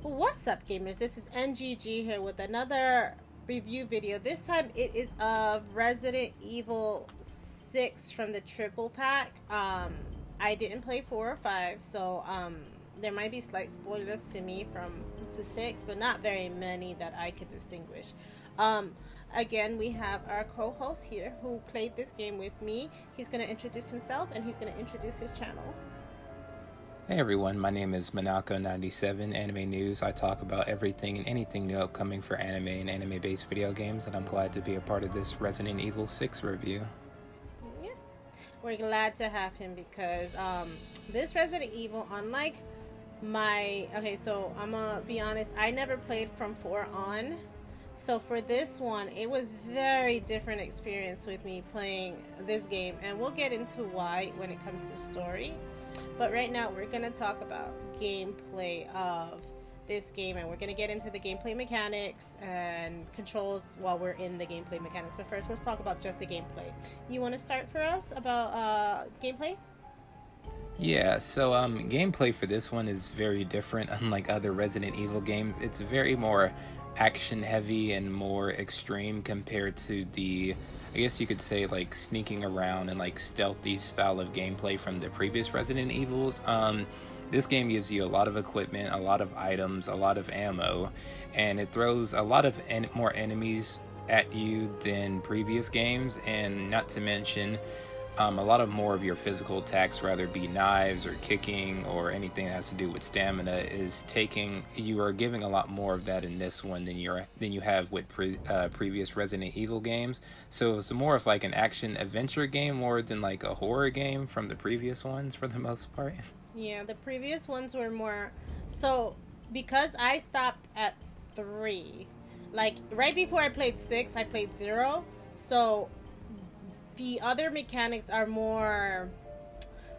What's up, gamers? This is NGG here with another review video. This time it is of Resident Evil 6 from the triple pack. I didn't play 4 or 5, so there might be slight spoilers to me to 6, but not very many that I could distinguish. Again, we have our co-host here who played this game with me. He's going to introduce himself and he's going to introduce his channel. Hey everyone, my name is Manako97 Anime News. I talk about everything and anything new upcoming for anime and anime-based video games, and I'm glad to be a part of this Resident Evil 6 review. Yep, we're glad to have him because this Resident Evil, unlike so I'm gonna be honest, I never played from 4 on. So for this one, it was very different experience with me playing this game, and we'll get into why when it comes to story. But right now we're going to talk about gameplay of this game, and we're going to get into the gameplay mechanics and controls while we're in the gameplay mechanics. But first, let's talk about just the gameplay. You want to start for us about gameplay? Yeah, so gameplay for this one is very different. Unlike other Resident Evil games, it's very more action heavy and more extreme compared to the, I guess you could say, like sneaking around and like stealthy style of gameplay from the previous Resident Evils. This game gives you a lot of equipment, a lot of items, a lot of ammo, and it throws a lot of more enemies at you than previous games, and not to mention a lot of more of your physical attacks, whether it be knives or kicking or anything that has to do with stamina, you are giving a lot more of that in this one than you have with previous Resident Evil games. So it's more of like an action adventure game more than like a horror game from the previous ones for the most part. Yeah, the previous ones were more so because I stopped at 3. Like right before I played 6, I played 0. So the other mechanics are more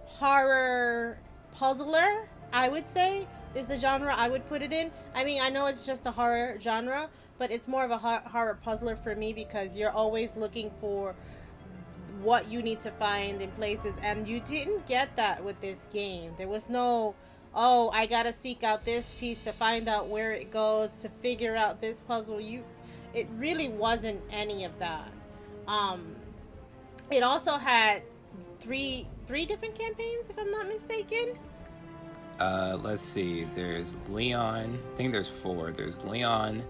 horror puzzler, I would say, is the genre I would put it in. I mean, I know it's just a horror genre, but it's more of a horror puzzler for me because you're always looking for what you need to find in places, and you didn't get that with this game. There was no, oh, I gotta seek out this piece to find out where it goes, to figure out this puzzle. It really wasn't any of that. It also had three different campaigns, if I'm not mistaken. Let's see. There's Leon. I think there's 4. There's Leon,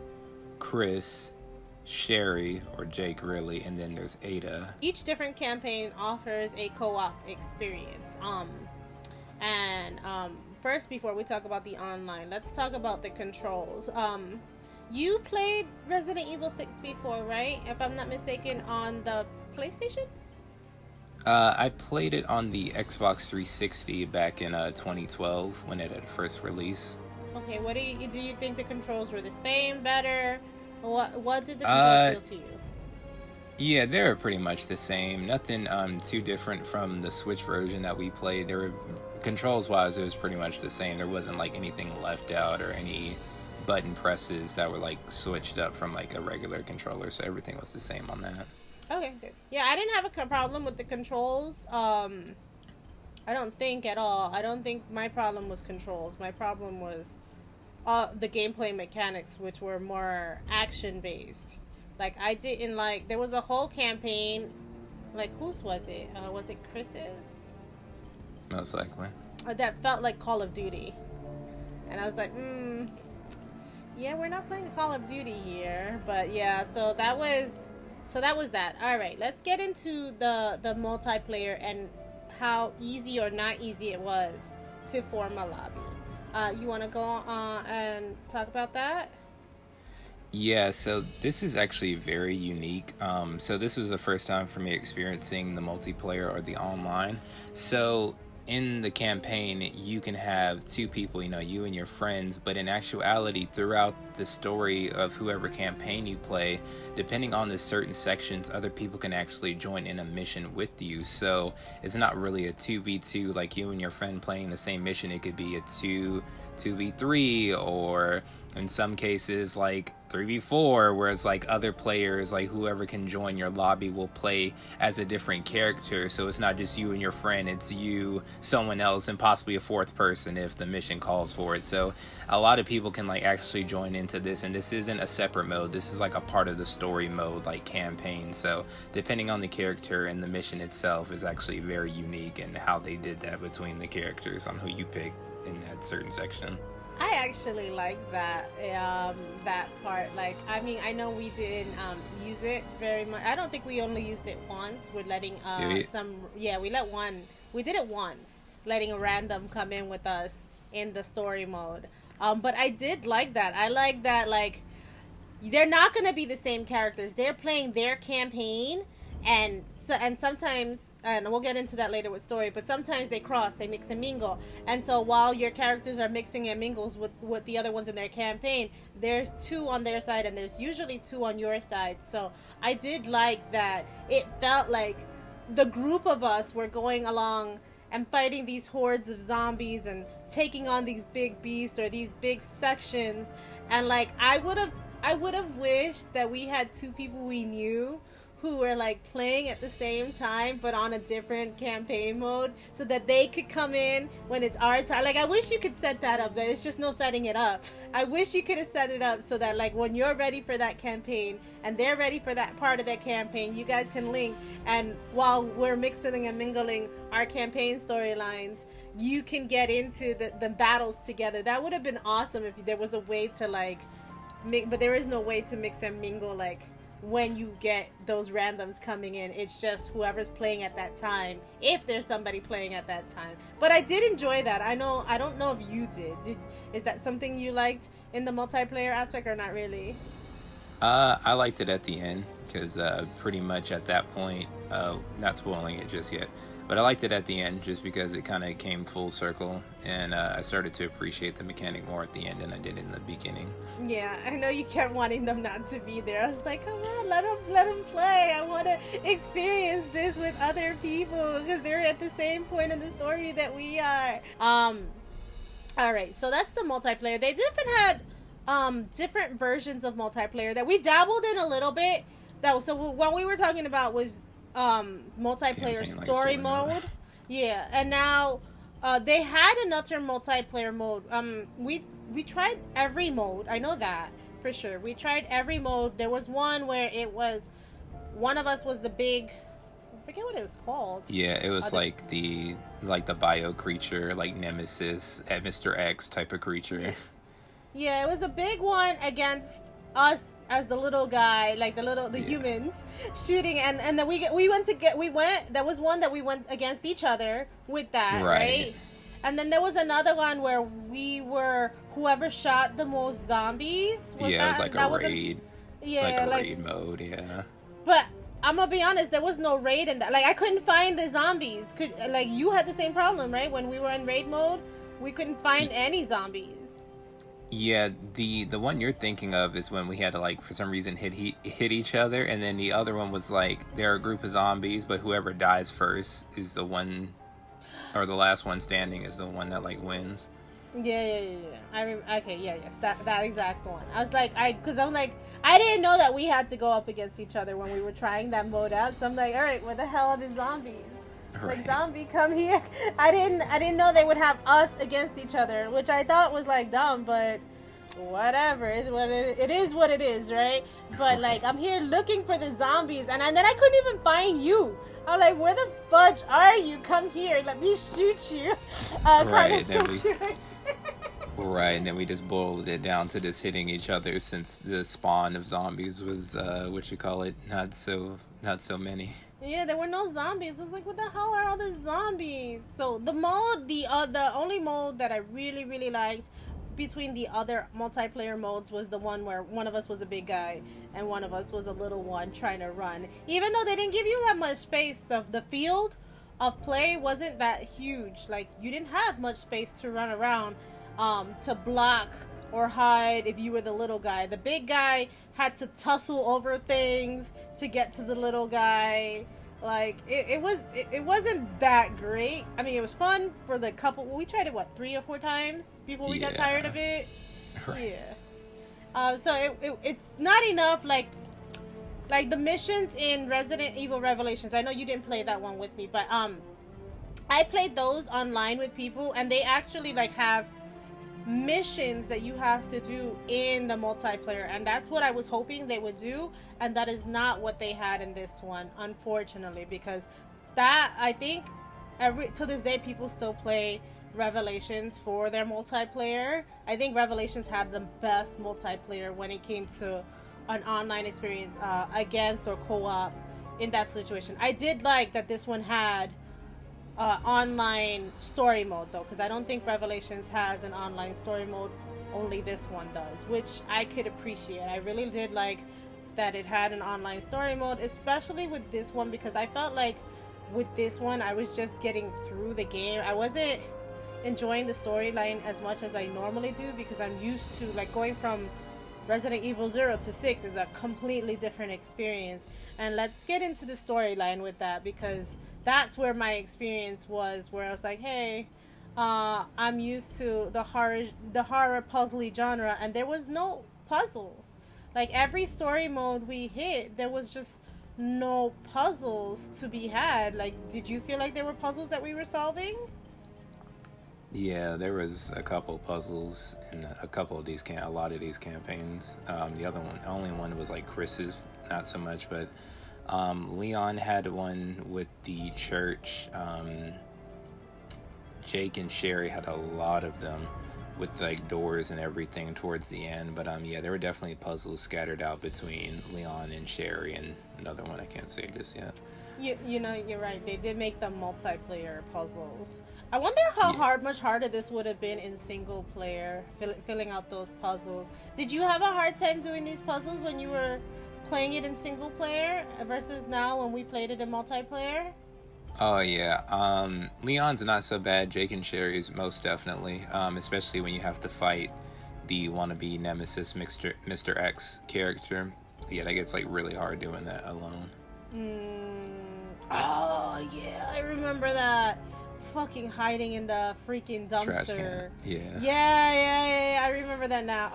Chris, Sherry, or Jake really, and then there's Ada. Each different campaign offers a co-op experience. First, before we talk about the online, let's talk about the controls. You played Resident Evil 6 before, right? If I'm not mistaken, on the PlayStation? I played it on the Xbox 360 back in 2012 when it had first released. Okay, what do you think the controls were the same, better? What did the controls feel to you? Yeah, they were pretty much the same. Nothing too different from the Switch version that we played. There were controls wise, it was pretty much the same. There wasn't like anything left out or any button presses that were like switched up from like a regular controller, so everything was the same on that. Okay, good. Yeah, I didn't have a problem with the controls. I don't think at all. I don't think my problem was controls. My problem was the gameplay mechanics, which were more action-based. Like, I didn't like... There was a whole campaign... Like, whose was it? Was it Chris's? Most likely. That felt like Call of Duty. And I was like, yeah, we're not playing Call of Duty here. But, yeah, so that was that. All right, let's get into the multiplayer and how easy or not easy it was to form a lobby. You want to go on and talk about that? Yeah, so this is actually very unique. So this was the first time for me experiencing the multiplayer or the online. So in the campaign, you can have 2 people, you and your friends, but in actuality, throughout the story of whoever campaign you play, depending on the certain sections, other people can actually join in a mission with you. So it's not really a 2v2 like you and your friend playing the same mission. It could be a 2 2v3, or in some cases like 3v4, whereas like other players, like whoever can join your lobby, will play as a different character. So it's not just you and your friend, it's you, someone else, and possibly a fourth person if the mission calls for it. So a lot of people can like actually join into this, and this isn't a separate mode, this is like a part of the story mode, like campaign. So depending on the character and the mission itself is actually very unique, and how they did that between the characters on who you pick in that certain section. I actually like that that part. Like, I mean, I know we didn't use it very much. I don't think we only used it once. We're letting we did it once, letting a random come in with us in the story mode. But I did like that. I like that, like, they're not gonna be the same characters. They're playing their campaign, and sometimes, and we'll get into that later with story, but sometimes they cross, they mix and mingle. And so while your characters are mixing and mingles with the other ones in their campaign, there's two on their side, and there's usually two on your side. So I did like that. It felt like the group of us were going along and fighting these hordes of zombies and taking on these big beasts or these big sections. And like, I would have wished that we had two people we knew who were like playing at the same time but on a different campaign mode, so that they could come in when it's our time. Like, I wish you could set that up, but it's just no setting it up. I wish you could have set it up so that like when you're ready for that campaign and they're ready for that part of their campaign, you guys can link, and while we're mixing and mingling our campaign storylines, you can get into the battles together. That would have been awesome if there was a way to like but there is no way to mix and mingle like when you get those randoms coming in. It's just whoever's playing at that time, if there's somebody playing at that time. But I did enjoy that. I don't know if you did. Is that something you liked in the multiplayer aspect, or not really? I liked it at the end, because pretty much at that point, not spoiling it just yet, but I liked it at the end just because it kind of came full circle, and I started to appreciate the mechanic more at the end than I did in the beginning. Yeah, I know you kept wanting them not to be there. I was like, come on, let them play. I want to experience this with other people because they're at the same point in the story that we are. All right, so that's the multiplayer. They had different versions of multiplayer that we dabbled in a little bit. So what we were talking about was multiplayer campaign, story mode. Yeah, and now they had another multiplayer mode. We tried every mode. I know that for sure. We tried every mode. There was one where it was one of us was the big, I forget what it was called. Yeah, it was like the bio creature, like Nemesis, Mr. X type of creature. Yeah, it was a big one against us as the little guy, like the humans shooting, and then there was one that we went against each other with that, right? And then there was another one where we were whoever shot the most zombies. It was like a raid. Raid mode, yeah. But I'm gonna be honest, there was no raid in that. Like, I couldn't find the zombies. You had the same problem, right? When we were in raid mode, we couldn't find any zombies. Yeah, the one you're thinking of is when we had to, like, for some reason hit each other, and then the other one was like there are a group of zombies, but whoever dies first is the one, or the last one standing is the one that like wins. Yeah. Yes, that exact one. I was like, I didn't know that we had to go up against each other when we were trying that mode out. So I'm like, all right, where the hell are the zombies? Right. Like, zombie, come here. I didn't know they would have us against each other, which I thought was like dumb, but whatever. It is what it is, right? But like, I'm here looking for the zombies, and then I couldn't even find you. I'm like, where the fudge are you? Come here, let me shoot you. Right, and then we just boiled it down to just hitting each other, since the spawn of zombies was not so many. Yeah, there were no zombies. I was like, what the hell are all the zombies? So the only mode that I really, really liked between the other multiplayer modes was the one where one of us was a big guy and one of us was a little one trying to run. Even though they didn't give you that much space, the field of play wasn't that huge. Like, you didn't have much space to run around to block or hide if you were the little guy. The big guy had to tussle over things to get to the little guy. Like it wasn't that great. I mean, it was fun for the couple. We tried it 3 or 4 times before we got tired of it. Right. Yeah. So it's not enough. Like the missions in Resident Evil Revelations. I know you didn't play that one with me, but I played those online with people, and they actually like have missions that you have to do in the multiplayer, and that's what I was hoping they would do, and that is not what they had in this one, unfortunately, because that, I think, to this day people still play Revelations for their multiplayer. I think Revelations had the best multiplayer when it came to an online experience against or co-op in that situation. I did like that this one had online story mode, though, because I don't think Revelations has an online story mode. Only this one does, which I could appreciate. I really did like that it had an online story mode, especially with this one, because I felt like with this one I was just getting through the game. I wasn't enjoying the storyline as much as I normally do, because I'm used to, like, going from Resident Evil 0 to 6 is a completely different experience. And let's get into the storyline with that, because that's where my experience was, where I was like, hey, I'm used to the horror puzzly genre, and there was no puzzles. Like, every story mode we hit, there was just no puzzles to be had. Like, did you feel like there were puzzles that we were solving? Yeah, there was a couple puzzles in a couple of these a lot of these campaigns. The only one was like Chris's, not so much, but Leon had one with the church. Jake and Sherry had a lot of them with like doors and everything towards the end. But yeah, there were definitely puzzles scattered out between Leon and Sherry, and another one I can't say just yet. You know, you're right. They did make them multiplayer puzzles. I wonder how much harder this would have been in single player, filling out those puzzles. Did you have a hard time doing these puzzles when you were playing it in single player versus now when we played it in multiplayer? Oh yeah, Leon's not so bad. Jake and Sherry's most definitely, especially when you have to fight the wannabe nemesis Mr. X character. Yeah, that gets like really hard doing that alone. Oh yeah, I remember that. Fucking hiding in the freaking dumpster. Yeah. I remember that now.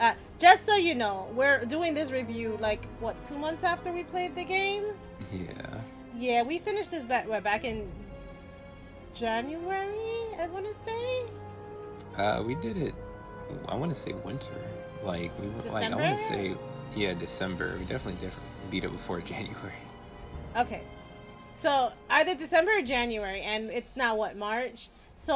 Oh, just so you know, we're doing this review like 2 months after we played the game. Yeah, we finished this back in January, I want to say. We did it, I want to say winter. Like, December? I want to say, December. We definitely beat it before January. Okay. So either December or January, and it's now March. So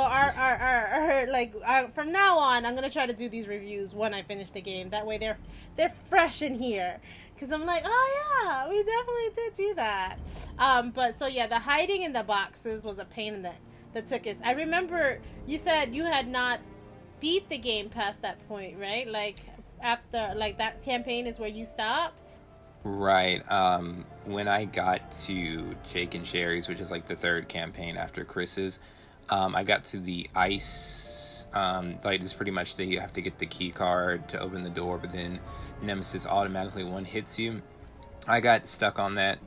from now on, I'm gonna try to do these reviews when I finish the game. That way they're fresh in here. Cause I'm like, oh yeah, we definitely did do that. But so yeah, the hiding in the boxes was a pain in the tuchus. I remember you said you had not beat the game past that point, right? Like after that campaign is where you stopped. Right. When I got to Jake and Sherry's, which is like the third campaign after Chris's, I got to the ice. It's pretty much that you have to get the key card to open the door, but then Nemesis automatically one hits you. I got stuck on that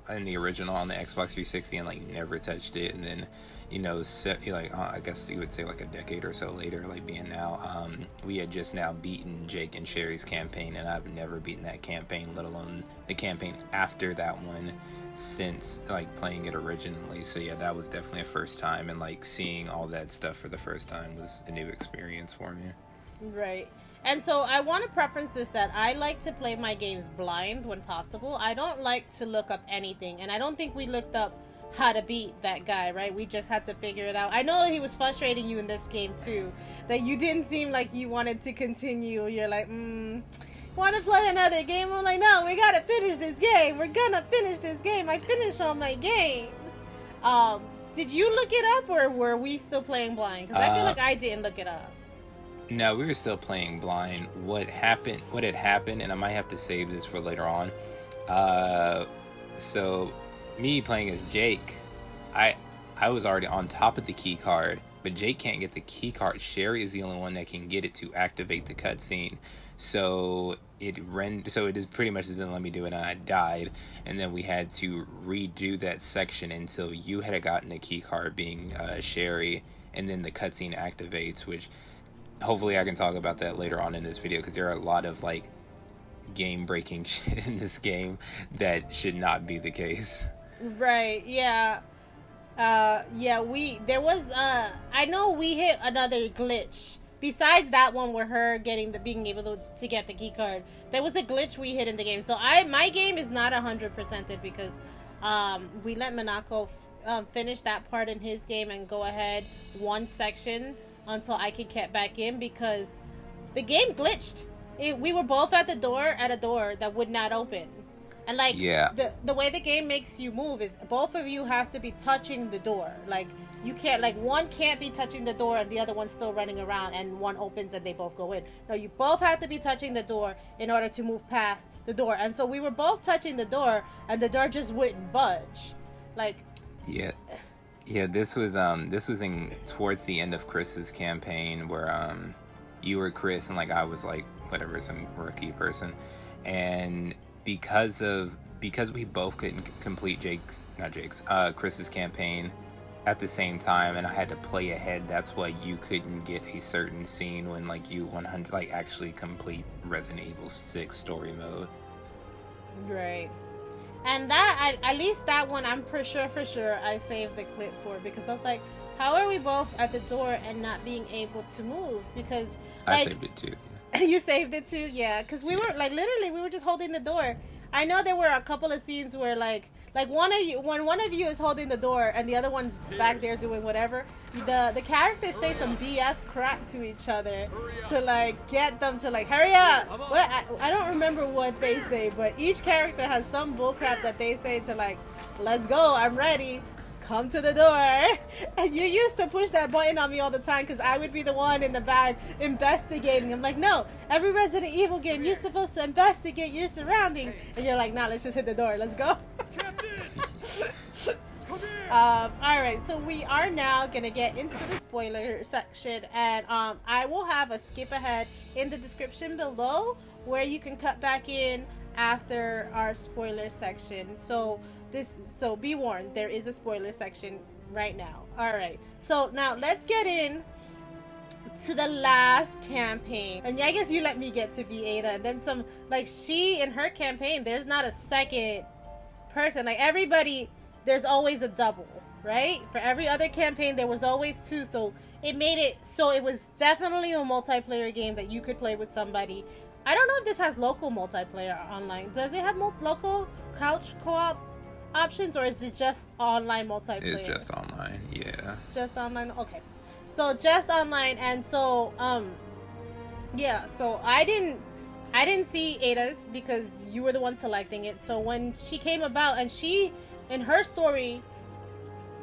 in the original on the Xbox 360 and like never touched it, and then I guess you would say like a decade or so later, like being now, we had just now beaten Jake and Sherry's campaign, and I've never beaten that campaign, let alone the campaign after that one, since like playing it originally. So yeah, that was definitely a first time, and like seeing all that stuff for the first time was a new experience for me. Right. And so I want to preference this that I like to play my games blind when possible. I don't like to look up anything, and I don't think we looked up how to beat that guy, right? We just had to figure it out. I know he was frustrating you in this game too, that you didn't seem like you wanted to continue. You're like, want to play another game? I'm like, no, we gotta finish this game. We're gonna finish this game. I finish all my games. Did you look it up, or were we still playing blind? Because I feel like I didn't look it up. No, we were still playing blind. What had happened, and I might have to save this for later on. So me playing as Jake, I was already on top of the key card but Jake can't get the key card. Sherry is the only one that can get it to activate the cutscene. So it is pretty much just didn't let me do it, and I died. And then we had to redo that section until you had gotten a key card, being Sherry, and then the cutscene activates, which hopefully I can talk about that later on in this video, because there are a lot of like game breaking shit in this game that should not be the case. Right, yeah. I know we hit another glitch besides that one where her being able to get the key card. There was a glitch we hit in the game. So my game is not 100%ed because we let Monaco finish that part in his game and go ahead one section until I could get back in, because the game glitched. We were both at a door that would not open. And like, yeah, the way the game makes you move is both of you have to be touching the door. Like, you can't, like, one can't be touching the door and the other one's still running around and one opens and they both go in. No, you both have to be touching the door in order to move past the door. And so we were both touching the door and the door just wouldn't budge. Like, yeah, this was in towards the end of Chris's campaign, where you were Chris and like I was like whatever, some rookie person, and because we both couldn't complete Chris's campaign at the same time, and I had to play ahead, that's why you couldn't get a certain scene when like you 100 like actually complete Resident Evil 6 story mode. Right. And that, at least that one, I'm for sure I saved the clip for, because I was like, how are we both at the door and not being able to move? Because like, I saved it too. You saved it too? Yeah, because we were like, literally, we were just holding the door. I know there were a couple of scenes where like when one of you is holding the door and the other one's back there doing whatever, the characters say some BS crap to each other to like get them to like hurry up. I don't remember what they say, but each character has some bull crap that they say to like, let's go, I'm ready, come to the door. And you used to push that button on me all the time because I would be the one in the back investigating. I'm like, no, every Resident Evil game you're supposed to investigate your surroundings, and you're like, nah, let's just hit the door, let's go. Alright, so we are now gonna get into the spoiler section, and I will have a skip ahead in the description below where you can cut back in after our spoiler section. So be warned, there is a spoiler section right now. Alright, so now let's get in to the last campaign. And yeah, I guess you let me get to be Ada, and then some, like, she in her campaign, there's not a second person. Like, everybody, there's always a double, right? For every other campaign there was always two, so it made it so it was definitely a multiplayer game that you could play with somebody. I don't know if this has local multiplayer online. Does it have local couch co-op options, or is it just online multiplayer? It's just online, yeah. Just online, okay. So just online, and so yeah, so I didn't see Ada's because you were the one selecting it. So when she came about, and she, in her story,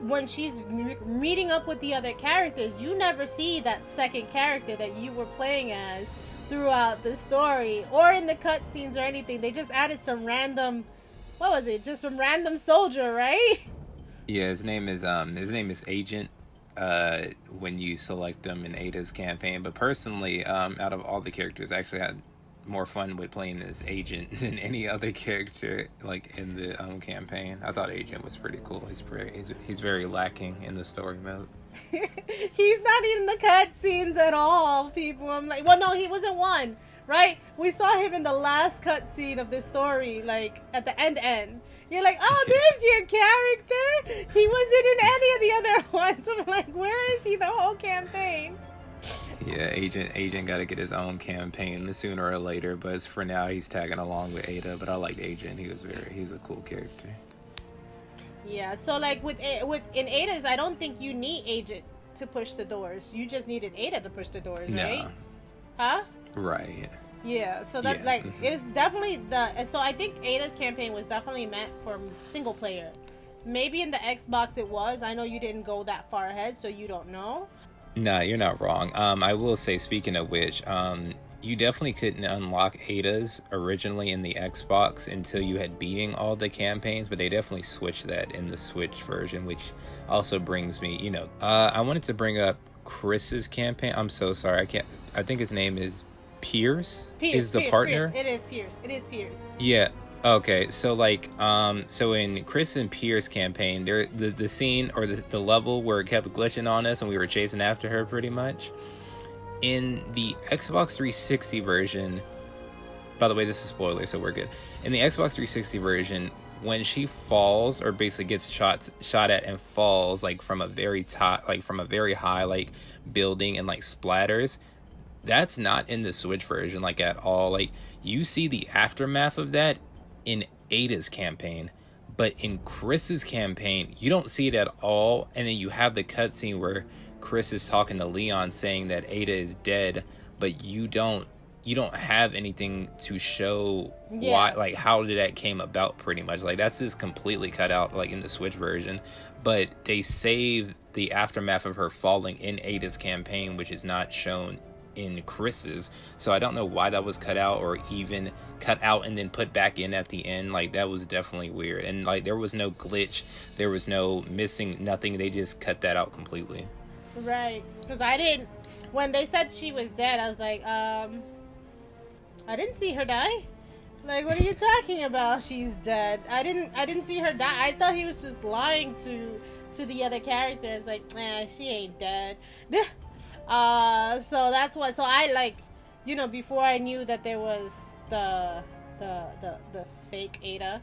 when she's meeting up with the other characters, you never see that second character that you were playing as throughout the story or in the cutscenes or anything. They just added some random, what was it? Just some random soldier, right? Yeah, his name is Agent. When you select them in Ada's campaign, but personally, out of all the characters, I actually had more fun with playing as Agent than any other character, like in the campaign. I thought Agent was pretty cool. He's very lacking in the story mode. He's not in the cutscenes at all, people. I'm like, well, no, he wasn't one, right? We saw him in the last cutscene of the story, like at the end. You're like, oh, there's your character. He wasn't in any of the other ones. I'm like, where is he the whole campaign? Yeah, Agent got to get his own campaign sooner or later, but for now he's tagging along with Ada. But I liked Agent. He's a cool character. Yeah, so like in Ada's, I don't think you need Agent to push the doors. You just needed Ada to push the doors, right? No. Huh? Right. Yeah, so that it's definitely so I think Ada's campaign was definitely meant for single player. Maybe in the Xbox it was. I know you didn't go that far ahead, so you don't know. Nah, you're not wrong. I will say, speaking of which, you definitely couldn't unlock Ada's originally in the Xbox until you had beating all the campaigns, but they definitely switched that in the Switch version, which also brings me, I wanted to bring up Chris's campaign. I'm so sorry. I think his name is Pierce. Pierce is the Pierce, partner. Pierce. It is Pierce. It is Pierce. Yeah. Okay. So like, so in Chris and Pierce campaign, the scene or the level where it kept glitching on us and we were chasing after her pretty much. In the Xbox 360 version, by the way, this is spoiler, so we're good. In the Xbox 360 version, when she falls or basically gets shot at and falls like from a very top, like from a very high like building and like splatters, that's not in the Switch version like at all. Like you see the aftermath of that in Ada's campaign, but in Chris's campaign, you don't see it at all. And then you have the cutscene where Chris is talking to Leon saying that Ada is dead, but you don't have anything to show why, like how did that came about pretty much. Like that's just completely cut out like in the Switch version, but they save the aftermath of her falling in Ada's campaign, which is not shown in Chris's. So I don't know why that was cut out or even cut out and then put back in at the end. Like that was definitely weird, and like there was no glitch, there was no missing nothing, they just cut that out completely. Right, because I didn't, when they said she was dead, I was like, I didn't see her die. Like, what are you talking about? She's dead. I didn't see her die. I thought he was just lying to the other characters. Like, she ain't dead. So that's what. So I like, before I knew that there was the fake Ada.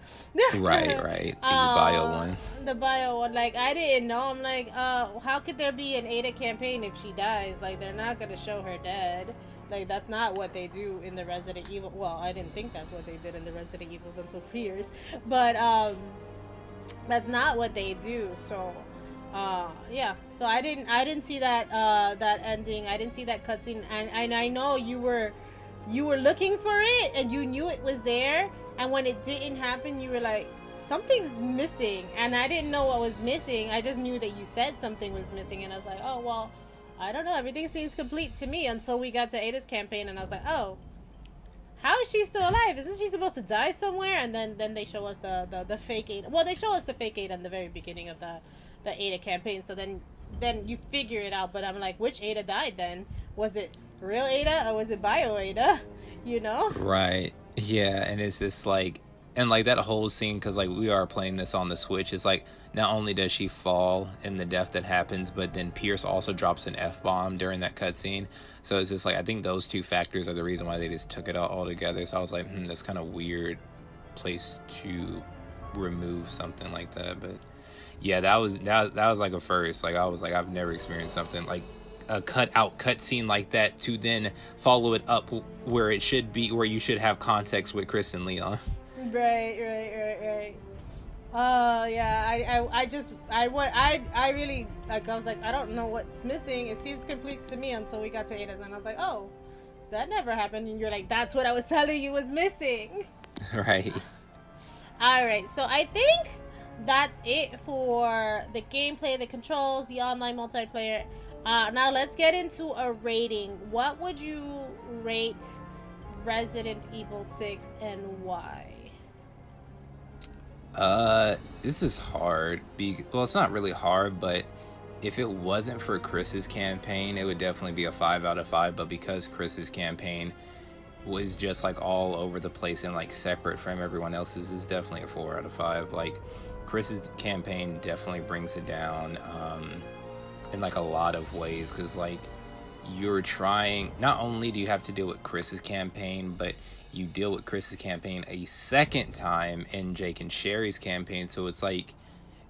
right. The bio one. The bio one. Like, I didn't know. I'm like, how could there be an Ada campaign if she dies? Like, they're not gonna show her dead. Like, that's not what they do in the Resident Evil. Well, I didn't think that's what they did in the Resident Evils until Pierce. But, that's not what they do. So, yeah. So I didn't see that, that ending. I didn't see that cutscene. And I know you were looking for it and you knew it was there. And when it didn't happen, you were like, something's missing. And I didn't know what was missing. I just knew that you said something was missing. And I was like, oh, well, I don't know. Everything seems complete to me until we got to Ada's campaign, and I was like, oh, how is she still alive? Isn't she supposed to die somewhere? And then they show us the fake Ada. Well, they show us the fake Ada in the very beginning of the Ada campaign. So then you figure it out. But I'm like, which Ada died then? Was it real Ada or was it bio Ada? Right. Yeah, and it's just like, and like that whole scene, because like we are playing this on the Switch, it's like not only does she fall in the death that happens, but then Pierce also drops an F-bomb during that cutscene. So it's just like, I think those two factors are the reason why they just took it all together. So I was like, that's kind of weird place to remove something like that. But yeah, that was like a first. Like I was like, I've never experienced something like a cutscene like that to then follow it up where it should be, where you should have context with Chris and Leon. Right. Yeah, I really, like, I was like, I don't know what's missing. It seems complete to me until we got to Ada's, and I was like, oh, that never happened. And you're like, that's what I was telling you was missing. Right. Alright, so I think that's it for the gameplay, the controls, the online multiplayer. Now let's get into a rating. What would you rate Resident Evil 6 and why? This is hard. Well, it's not really hard, but if it wasn't for Chris's campaign, it would definitely be a 5 out of 5. But because Chris's campaign was just like all over the place and like separate from everyone else's, is definitely a 4 out of 5. Like Chris's campaign definitely brings it down, in like a lot of ways, because like you're trying, not only do you have to deal with Chris's campaign, but you deal with Chris's campaign a second time in Jake and Sherry's campaign. So it's like,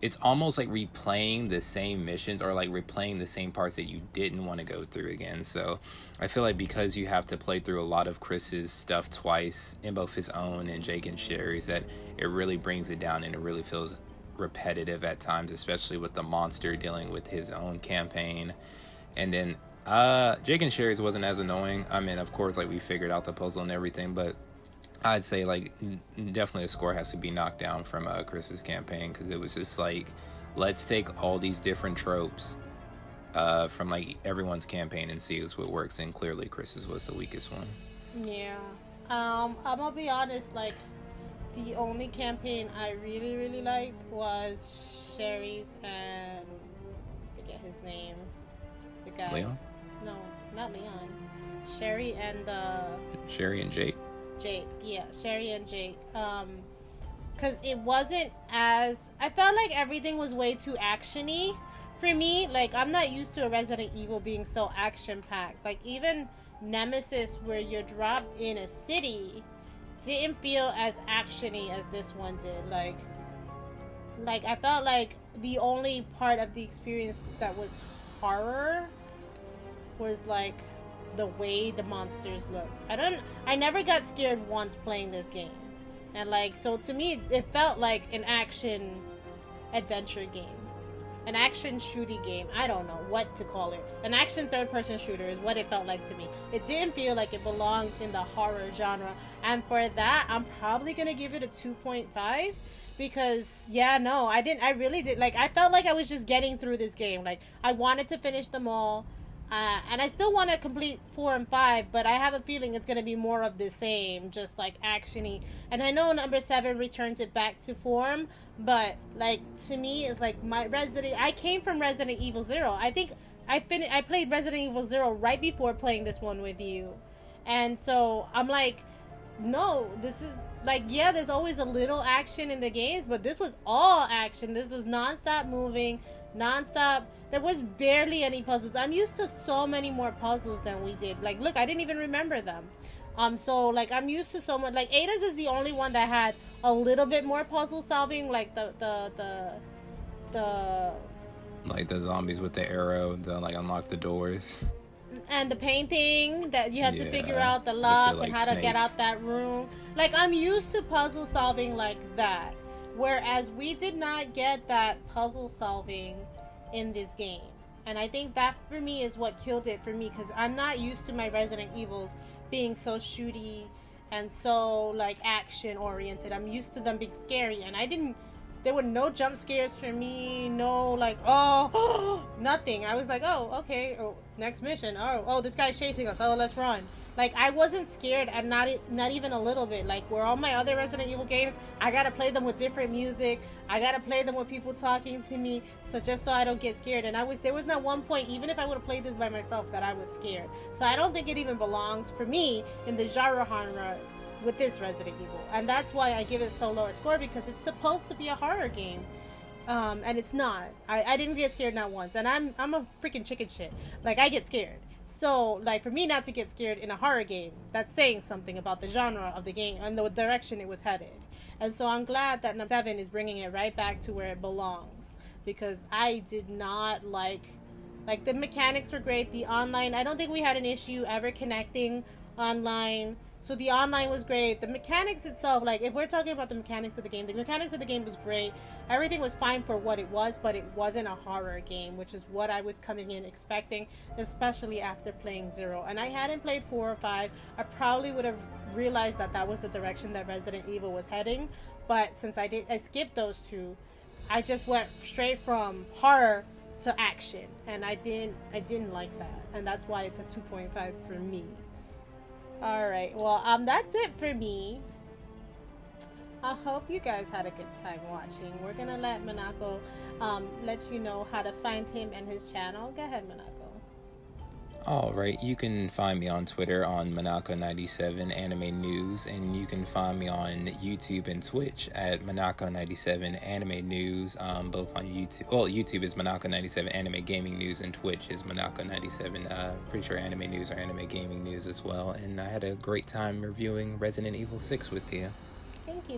it's almost like replaying the same missions or like replaying the same parts that you didn't want to go through again. So I feel like because you have to play through a lot of Chris's stuff twice in both his own and Jake and Sherry's, that it really brings it down and it really feels repetitive at times, especially with the monster dealing with his own campaign. And then Jake and Sherry's wasn't as annoying. I mean, of course, like we figured out the puzzle and everything, but I'd say like definitely a score has to be knocked down from Chris's campaign, because it was just like, let's take all these different tropes from like everyone's campaign and see what works, and clearly Chris's was the weakest one. Yeah. I'm gonna be honest, like the only campaign I really, really liked was Sherry's and I forget his name. The guy. Leon? No, not Leon. Sherry and Sherry and Jake. Jake, yeah, Sherry and Jake. Because it wasn't as... I felt like everything was way too action-y for me. Like, I'm not used to a Resident Evil being so action-packed. Like, even Nemesis, where you're dropped in a city, didn't feel as action-y as this one did. Like, I felt like the only part of the experience that was horror was, like, the way the monsters look. I never got scared once playing this game. And, like, so to me, it felt like an action adventure game. An action shooty game. I don't know what to call it. An action third-person shooter is what it felt like to me. It didn't feel like it belonged in the horror genre. And for that, I'm probably going to give it a 2.5. Because, yeah, no, I really did. Like, I felt like I was just getting through this game. Like, I wanted to finish them all. And I still want to complete 4 and 5, but I have a feeling it's going to be more of the same, just like actiony. And I know number 7 returns it back to form, but like to me, it's like I came from Resident Evil 0. I think I played Resident Evil 0 right before playing this one with you, and so I'm like, no, this is like, yeah, there's always a little action in the games, but this was all action. This was nonstop moving, nonstop. There was barely any puzzles. I'm used to so many more puzzles than we did. Like, look, I didn't even remember them. So, like, I'm used to so much. Like, Ada's is the only one that had a little bit more puzzle solving. Like, the Like the zombies with the arrow, the, like, unlock the doors. And the painting that you had to figure out the lock and how to get out that room. Like, I'm used to puzzle solving like that. Whereas we did not get that puzzle solving in this game. And I think that for me is what killed it for me, because I'm not used to my Resident Evils being so shooty and so like action oriented. I'm used to them being scary, and there were no jump scares for me, no like, oh, nothing. I was like, oh, okay, oh, next mission, oh, this guy's chasing us, oh, let's run. Like, I wasn't scared, and not even a little bit. Like, where all my other Resident Evil games, I gotta play them with different music, I gotta play them with people talking to me, so I don't get scared. And there was not one point, even if I would have played this by myself, that I was scared. So I don't think it even belongs, for me, in the genre with this Resident Evil. And that's why I give it so low a score, because it's supposed to be a horror game. And it's not. I didn't get scared not once. And I'm a freaking chicken shit. Like, I get scared. So, like, for me not to get scared in a horror game, that's saying something about the genre of the game and the direction it was headed. And so I'm glad that number 7 is bringing it right back to where it belongs. Because I did not like the mechanics were great. The online, I don't think we had an issue ever connecting online. So the online was great. The mechanics itself, like, if we're talking about the mechanics of the game was great. Everything was fine for what it was, but it wasn't a horror game, which is what I was coming in expecting, especially after playing 0. And I hadn't played 4 or 5. I probably would have realized that was the direction that Resident Evil was heading. But since I skipped those 2, I just went straight from horror to action. And I didn't like that. And that's why it's a 2.5 for me. Alright, well, that's it for me. I hope you guys had a good time watching. We're gonna let Manako let you know how to find him and his channel. Go ahead, Manako. Alright, you can find me on Twitter on Manako97 Anime News, and you can find me on YouTube and Twitch at Manako97 Anime News, both on YouTube. Well, YouTube is Manako97 Anime Gaming News, and Twitch is Manako97, pretty sure Anime News or Anime Gaming News as well. And I had a great time reviewing Resident Evil 6 with you.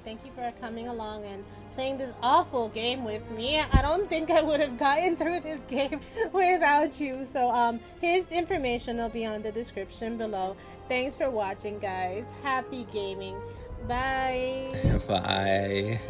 Thank you for coming along and playing this awful game with me. I don't think I would have gotten through this game without you. So his information will be on the description below. Thanks for watching, guys. Happy gaming. Bye. Bye.